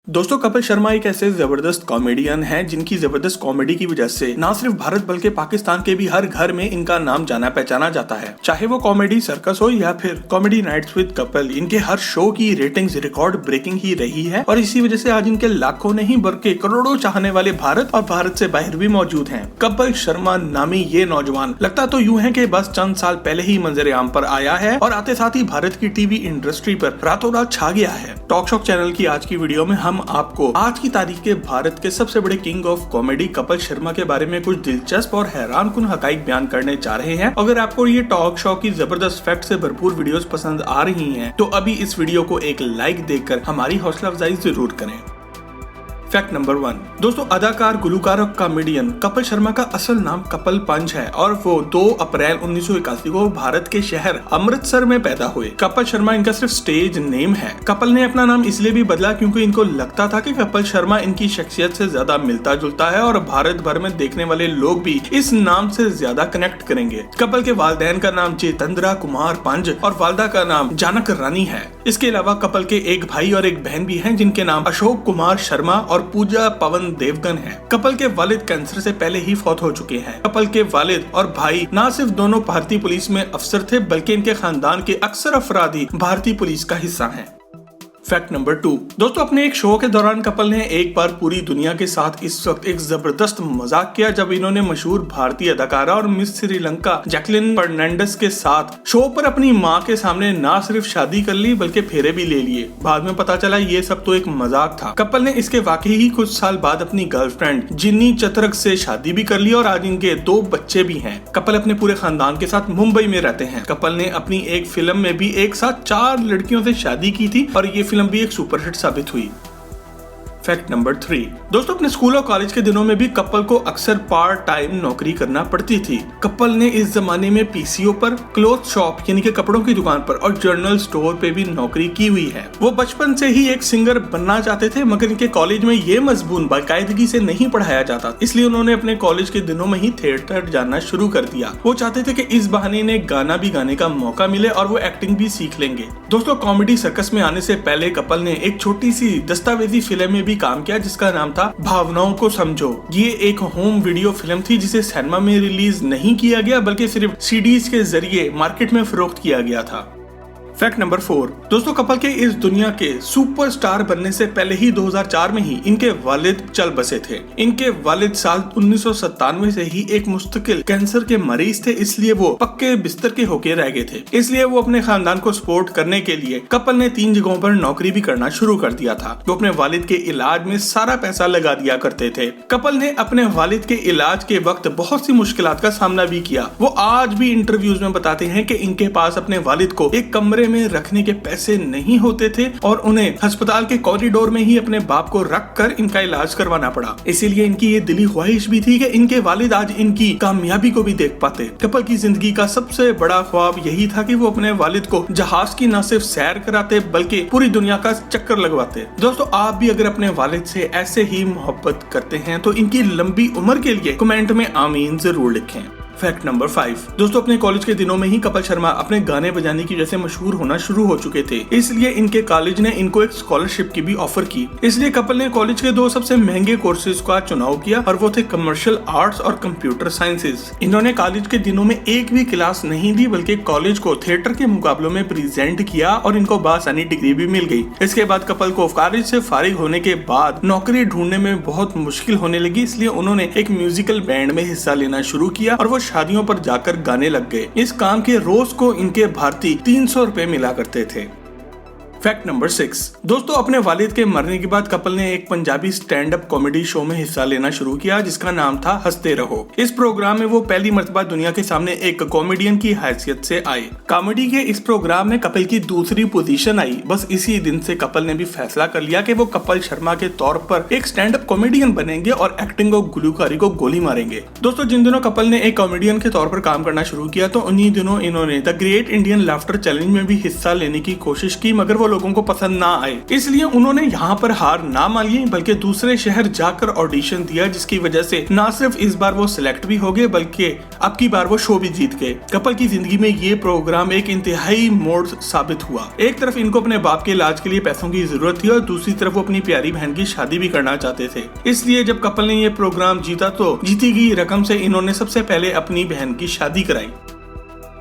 दोस्तों, कपिल शर्मा एक ऐसे जबरदस्त कॉमेडियन हैं जिनकी जबरदस्त कॉमेडी की वजह से न सिर्फ भारत बल्कि पाकिस्तान के भी हर घर में इनका नाम जाना पहचाना जाता है। चाहे वो कॉमेडी सर्कस हो या फिर कॉमेडी नाइट्स विद कपिल, इनके हर शो की रेटिंग्स रिकॉर्ड ब्रेकिंग ही रही है और इसी वजह से आज इनके लाखों नहीं बल्कि करोड़ों चाहने वाले भारत और भारत से बाहर भी मौजूद हैं। कपिल शर्मा नामी ये नौजवान लगता तो यूं है कि बस चंद साल पहले ही मंजर आम पर आया है और आते साथ ही भारत की टीवी इंडस्ट्री पर रातों रात छा गया है। टॉक शॉक चैनल की आज की वीडियो में हम आपको आज की तारीख के भारत के सबसे बड़े king of comedy Kapil Sharma के बारे में कुछ दिलचस्प और हैरानकुन हकाइक बयान करने जा रहे हैं। अगर आपको ये टॉक शो की जबरदस्त फैक्ट से भरपूर वीडियोस पसंद आ रही हैं, तो अभी इस वीडियो को एक लाइक देकर हमारी हौसला अफजाई जरूर करें। फैक्ट नंबर 1 दोस्तों, अदाकार, गुलकार और कॉमेडियन कपिल शर्मा का असल नाम कपिल पंच है और वो 2 अप्रैल 1981 को भारत के शहर अमृतसर में पैदा हुए। कपिल शर्मा इनका सिर्फ स्टेज नेम है। कपिल ने अपना नाम इसलिए भी बदला क्योंकि इनको लगता था कि कपिल शर्मा इनकी शख्सियत से ज्यादा मिलता जुलता है और भारत भर में देखने वाले लोग भी इस नाम से ज्यादा कनेक्ट करेंगे। कपिल के वालिदैन का नाम जितेंद्र कुमार पंच और वालदा का नाम जानक रानी है। इसके अलावा कपिल के एक भाई और एक बहन भी हैं जिनके नाम अशोक कुमार शर्मा और पूजा पवन देवगन है। कपिल के वालिद कैंसर से पहले ही फौत हो चुके हैं। कपिल के वालिद और भाई न सिर्फ दोनों भारतीय पुलिस में अफसर थे बल्कि इनके खानदान के अक्सर अफराद ही भारतीय पुलिस का हिस्सा हैं। फैक्ट नंबर 2 दोस्तों, अपने एक शो के दौरान कपिल ने एक बार पूरी दुनिया के साथ इस वक्त एक जबरदस्त मजाक किया जब इन्होंने मशहूर भारतीय अदाकारा और मिस श्रीलंका जैकलिन फर्नांडिस के साथ शो पर अपनी मां के सामने न सिर्फ शादी कर ली बल्कि फेरे भी ले लिए। बाद में पता चला ये सब तो एक मजाक था। कपिल ने इसके वाकई ही कुछ साल बाद अपनी गर्लफ्रेंड जिन्नी चतरक से शादी भी कर ली और आज इनके 2 बच्चे भी हैं। कपिल अपने पूरे खानदान के साथ मुंबई में रहते हैं। कपिल ने अपनी एक फिल्म में भी एक साथ 4 लड़कियों से शादी की थी और ये फिल्म भी एक सुपरहिट साबित हुई। फैक्ट नंबर 3 दोस्तों, अपने स्कूल और कॉलेज के दिनों में भी कपिल को अक्सर पार्ट टाइम नौकरी करना पड़ती थी। कपिल ने इस जमाने में पीसीओ पर, क्लोथ शॉप यानी कि कपड़ों की दुकान पर और जर्नल स्टोर पे भी नौकरी की हुई है। वो बचपन से ही एक सिंगर बनना चाहते थे मगर इनके कॉलेज में ये मजमून बाकायदगी से नहीं पढ़ाया जाता, इसलिए उन्होंने अपने कॉलेज के दिनों में ही थिएटर जाना शुरू कर दिया। वो चाहते थे कि इस बहाने इन्हें गाना भी गाने का मौका मिले और वो एक्टिंग भी सीख लेंगे। दोस्तों, कॉमेडी सर्कस में आने से पहले कपिल ने एक छोटी सी दस्तावेजी फिल्म में भी काम किया जिसका नाम था भावनाओं को समझो। ये एक होम वीडियो फिल्म थी जिसे सिनेमा में रिलीज नहीं किया गया बल्कि सिर्फ सीडीज के जरिए मार्केट में फरोख्त किया गया था। फैक्ट नंबर 4 दोस्तों, कपिल के इस दुनिया के सुपरस्टार बनने से पहले ही 2004 में ही इनके वालिद चल बसे थे। इनके वालिद साल 1997 से ही एक मुस्तकिल कैंसर के मरीज थे, इसलिए वो पक्के बिस्तर के होके रह गए थे। इसलिए वो अपने खानदान को सपोर्ट करने के लिए कपिल ने 3 जगहों पर नौकरी भी करना शुरू कर दिया था। वो अपने वालिद के इलाज में सारा पैसा लगा दिया करते थे। कपिल ने अपने वालिद के इलाज के वक्त बहुत सी मुश्किलात का सामना भी किया। वो आज भी इंटरव्यूज में बताते हैं कि इनके पास अपने वालिद को एक कमरे में रखने के पैसे नहीं होते थे और उन्हें अस्पताल के कॉरिडोर में ही अपने बाप को रखकर इनका इलाज करवाना पड़ा। इसीलिए इनकी ये दिली ख्वाहिश भी थी कि इनके वालिद आज इनकी कामयाबी को भी देख पाते। कपिल की जिंदगी का सबसे बड़ा ख्वाब यही था कि वो अपने वालिद को जहाज की न सिर्फ सैर कराते बल्कि पूरी दुनिया का चक्कर लगवाते। दोस्तों, आप भी अगर अपने वालिद से ऐसे ही मोहब्बत करते हैं तो इनकी लंबी उम्र के लिए कमेंट में आमीन जरूर लिखें। फैक्ट नंबर 5 दोस्तों, अपने कॉलेज के दिनों में ही कपिल शर्मा अपने गाने बजाने की वजह से मशहूर होना शुरू हो चुके थे, इसलिए इनके कॉलेज ने इनको एक स्कॉलरशिप की भी ऑफर की। इसलिए कपिल ने कॉलेज के 2 सबसे महंगे कोर्सेज का चुनाव किया और वो थे कमर्शियल आर्ट्स और कंप्यूटर साइंसेज। इन्होंने कॉलेज के दिनों में एक भी क्लास नहीं दी बल्कि कॉलेज को थिएटर के मुकाबलों में प्रेजेंट किया और इनको बासानी डिग्री भी मिल गई। इसके बाद कपिल को कॉलेज से फारिग होने के बाद नौकरी ढूंढने में बहुत मुश्किल होने लगी, इसलिए उन्होंने एक म्यूजिकल बैंड में हिस्सा लेना शुरू किया और वो शादियों पर जाकर गाने लग गए। इस काम के रोज को इनके भारतीय 300 रुपए मिला करते थे। फैक्ट नंबर 6 दोस्तों, अपने वालिद के मरने के बाद कपिल ने एक Punjabi stand up comedy show में हिस्सा लेना शुरू किया जिसका नाम था हंसते रहो। इस प्रोग्राम में वो पहली मर्तबा दुनिया के सामने एक कॉमेडियन की हैसियत से आए। कॉमेडी के इस प्रोग्राम में कपिल की दूसरी पोजीशन आई। बस इसी दिन से कपिल ने भी फैसला कर लिया कि वो कपिल शर्मा के तौर पर एक स्टैंड अप कॉमेडियन बनेंगे और एक्टिंग और गुलकारी को गोली मारेंगे। दोस्तों, जिन दिनों कपिल ने एक कॉमेडियन के तौर पर काम करना शुरू किया तो उन्हीं दिनों इन्होंने the great Indian laughter challenge में भी हिस्सा लेने की कोशिश की मगर वो लोगों को पसंद ना आए, इसलिए उन्होंने यहाँ पर हार ना मानी बल्कि दूसरे शहर जाकर ऑडिशन दिया, जिसकी वजह से ना सिर्फ इस बार वो सिलेक्ट भी हो गए बल्कि अब की बार वो शो भी जीत गए। कपल की जिंदगी में ये प्रोग्राम एक इंतहाई मोड़ साबित हुआ। एक तरफ इनको अपने बाप के इलाज के लिए पैसों की जरूरत थी और दूसरी तरफ वो अपनी प्यारी बहन की शादी भी करना चाहते थे। इसलिए जब कपल ने ये प्रोग्राम जीता तो जीती गई रकम से इन्होंने सबसे पहले अपनी बहन की शादी कराई।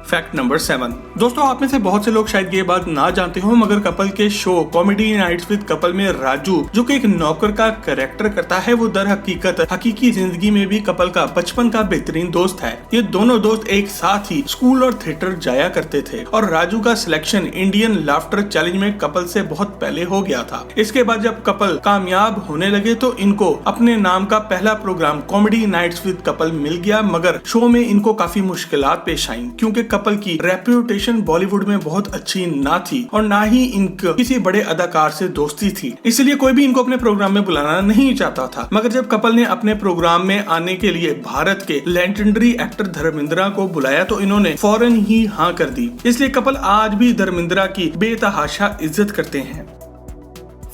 Fact number 7। दोस्तों, आप में से बहुत से लोग शायद ये बात ना जानते हो, मगर कपल के show comedy nights with Kapil में राजू, जो कि एक नौकर का कैरेक्टर करता है, वो दर हकीकत हकीकी जिंदगी में भी कपल का बचपन का बेहतरीन दोस्त है। ये दोनों दोस्त एक साथ ही स्कूल और थिएटर जाया करते थे और राजू का सिलेक्शन इंडियन लाफ्टर चैलेंज में कपल से बहुत पहले हो गया था। इसके बाद जब कपल कामयाब होने लगे तो इनको अपने नाम का पहला programme comedy nights with Kapil मिल गया, मगर शो में इनको काफी मुश्किलात पेश आई क्योंकि कपल की रेप्यूटेशन बॉलीवुड में बहुत अच्छी ना थी और ना ही इनकी किसी बड़े अदाकार से दोस्ती थी, इसलिए कोई भी इनको अपने प्रोग्राम में बुलाना नहीं चाहता था। मगर जब कपल ने अपने प्रोग्राम में आने के लिए भारत के लेजेंडरी एक्टर धर्मेंद्र को बुलाया तो इन्होंने फौरन ही हाँ कर दी। इसलिए कपल आज भी धर्मेंद्र की बेतहाशा इज्जत करते हैं।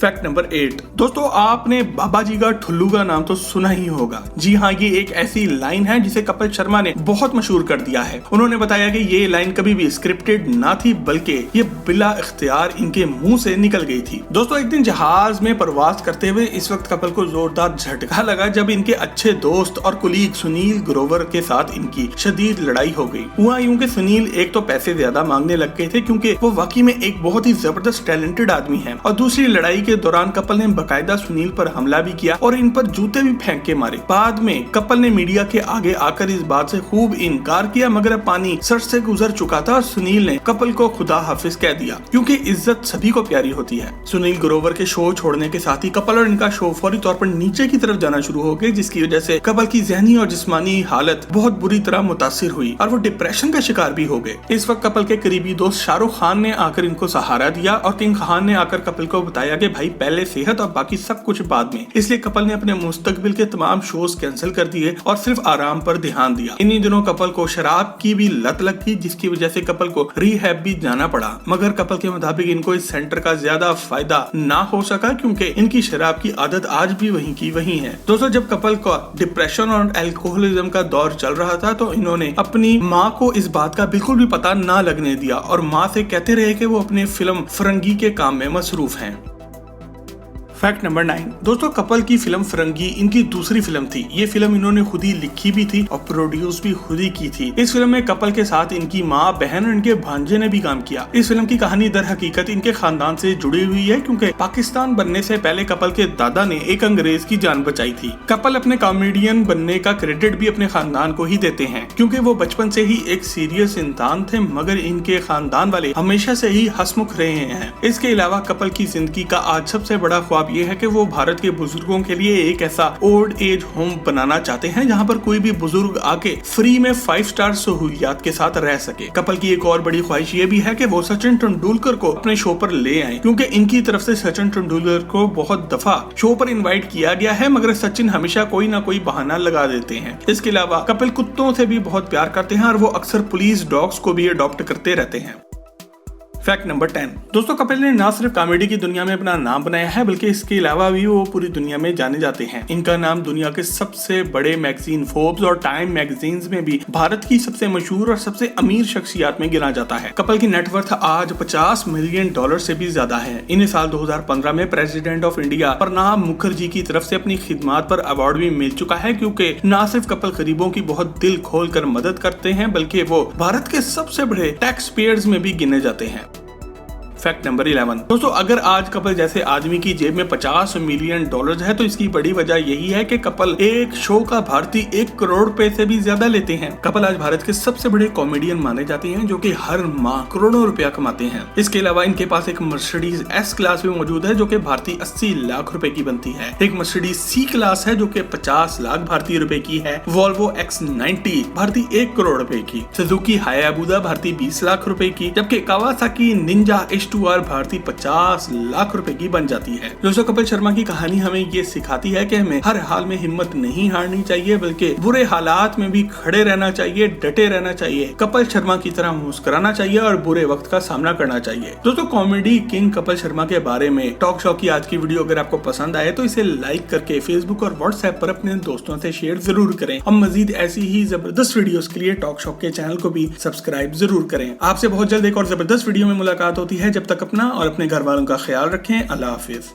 Fact number 8। दोस्तों, आपने बाबा जी का ठुल्लू का नाम तो सुना ही होगा। जी हाँ, ये एक ऐसी लाइन है जिसे कपिल शर्मा ने बहुत मशहूर कर दिया है। उन्होंने बताया कि ये लाइन कभी भी स्क्रिप्टेड ना थी बल्कि ये बिला इख्तियार इनके मुंह से निकल गई थी। दोस्तों, एक दिन जहाज में प्रवास करते हुए इस वक्त कपिल को जोरदार झटका लगा जब इनके अच्छे दोस्त और कुलीग सुनील ग्रोवर के साथ इनकी शदीद लड़ाई हो गई। हुआ यूं कि सुनील एक तो पैसे ज्यादा मांगने लग गए थे क्योंकि वो वाकई में एक बहुत ही जबरदस्त टैलेंटेड आदमी है, और दूसरी लड़ाई के दौरान कपल ने बकायदा सुनील पर हमला भी किया और इन पर जूते भी फेंक के मारे। बाद में कपल ने मीडिया के आगे आकर इस बात से खूब इनकार किया, मगर पानी सर से गुजर चुका था और सुनील ने कपल को खुदा हाफिज कह दिया क्योंकि इज्जत सभी को प्यारी होती है। सुनील ग्रोवर के शो छोड़ने के साथ ही कपल और इनका शो फौरी तौर पर नीचे की तरफ जाना शुरू हो गए, जिसकी वजह से कपल की ज़हनी और जिस्मानी हालत बहुत बुरी तरह मुतासिर हुई और वो डिप्रेशन का शिकार भी हो गए। इस वक्त कपल के करीबी दोस्त शाहरुख खान ने आकर इनको सहारा दिया और किंग खान ने आकर कपल को बताया कि भाई पहले सेहत और बाकी सब कुछ बाद में। इसलिए कपल ने अपने मुस्तकबिल के तमाम शोज कैंसिल कर दिए और सिर्फ आराम पर ध्यान दिया। इन्हीं दिनों कपल को शराब की भी लत लग गई, जिसकी वजह से कपल को रिहैब भी जाना पड़ा, मगर कपल के मुताबिक इनको इस सेंटर का ज्यादा फायदा ना हो सका क्योंकि इनकी शराब की आदत आज भी वहीं की वहीं है। दोस्तों, जब कपल का डिप्रेशन और अल्कोहलिज्म का दौर चल रहा था तो इन्होंने अपनी माँ को इस बात का बिल्कुल भी पता ना लगने दिया और माँ से कहते रहे कि वो अपने फिल्म फरंगी के काम में मसरूफ हैं। Fact number 9। दोस्तों, कपल की फिल्म फरंगी इनकी दूसरी फिल्म थी। ये फिल्म इन्होंने खुद ही लिखी भी थी और प्रोड्यूस भी खुद ही की थी। इस फिल्म में कपल के साथ इनकी माँ, बहन और इनके भांजे ने भी काम किया। इस फिल्म की कहानी दर हकीकत इनके खानदान से जुड़ी हुई है क्योंकि पाकिस्तान बनने से पहले कपल के दादा ने एक अंग्रेज की जान बचाई थी। कपल अपने कॉमेडियन बनने का क्रेडिट भी अपने खानदान को ही देते हैं क्योंकि वो बचपन से ही एक सीरियस इंसान थे, मगर इनके खानदान वाले हमेशा से ही हंसमुख रहे हैं। इसके अलावा कपल की जिंदगी का आज सबसे बड़ा ख्वाब ये है कि वो भारत के बुजुर्गों के लिए एक ऐसा ओल्ड एज होम बनाना चाहते हैं जहां पर कोई भी बुजुर्ग आके फ्री में 5 स्टार सहूलियात के साथ रह सके। कपल की एक और बड़ी ख्वाहिश ये भी है कि वो सचिन तेंदुलकर को अपने शो पर ले आए क्योंकि इनकी तरफ से सचिन तेंदुलकर को बहुत दफा शो पर इन्वाइट किया गया है, मगर सचिन हमेशा कोई ना कोई बहाना लगा देते हैं। इसके अलावा कपल कुत्तों से भी बहुत प्यार करते हैं और वो अक्सर पुलिस डॉग्स को भी अडॉप्ट करते रहते हैं। Fact number 10। दोस्तों, कपिल ने न सिर्फ कॉमेडी की दुनिया में अपना नाम बनाया है बल्कि इसके अलावा भी वो पूरी दुनिया में जाने जाते हैं। इनका नाम दुनिया के सबसे बड़े मैगजीन फोर्ब्स और टाइम मैगजीन्स में भी भारत की सबसे मशहूर और सबसे अमीर शख्सियत में गिना जाता है। कपिल की नेटवर्थ आज $50 मिलियन से भी ज्यादा है। इन्हें साल 2015 में president of India Pranab Mukherjee की तरफ से अपनी खिदमत पर अवार्ड भी मिल चुका है क्योंकि न सिर्फ कपिल गरीबों की बहुत दिल खोल कर मदद करते हैं बल्कि वो भारत के सबसे बड़े टैक्स पेयर्स में भी गिने जाते हैं। Fact number 11। दोस्तों, अगर आज कपिल जैसे आदमी की जेब में $50 मिलियन है तो इसकी बड़ी वजह यही है कि कपिल एक शो का भारतीय 1 करोड़ रुपए से भी ज्यादा लेते हैं। कपिल आज भारत के सबसे बड़े कॉमेडियन माने जाते हैं जो कि हर माह करोड़ों रुपया कमाते हैं। इसके अलावा इनके पास एक मर्सिडीज S क्लास भी मौजूद है जो कि भारतीय 80 लाख रुपए की बनती है। एक मर्सिडीज C क्लास है जो कि 50 लाख भारतीय रुपए की है। वोल्वो X90 भारतीय 1 करोड़ रुपए की। सुजुकी हायाबुसा भारतीय 20 लाख रुपए की, जबकि कावासाकी निंजा H2R भारतीय 50 लाख रुपए की बन जाती है। दोस्तों, कपिल शर्मा की कहानी हमें ये सिखाती है कि हमें हर हाल में हिम्मत नहीं हारनी चाहिए, बल्कि बुरे हालात में भी खड़े रहना चाहिए, डटे रहना चाहिए, कपिल शर्मा की तरह मुस्कुराना चाहिए और बुरे वक्त का सामना करना चाहिए। दोस्तों, कॉमेडी किंग कपिल शर्मा के बारे में टॉक शो की आज की वीडियो अगर आपको पसंद आए तो इसे लाइक करके फेसबुक और व्हाट्सएप पर अपने दोस्तों से शेयर जरूर करें। हम मजीद ऐसी ही जबरदस्त वीडियोस के लिए टॉक शो के चैनल को भी सब्सक्राइब जरूर करें। आपसे बहुत जल्द एक और जबरदस्त वीडियो में मुलाकात होती है। जब तक अपना और अपने घर वालों का ख्याल रखें। अल्लाह हाफिज।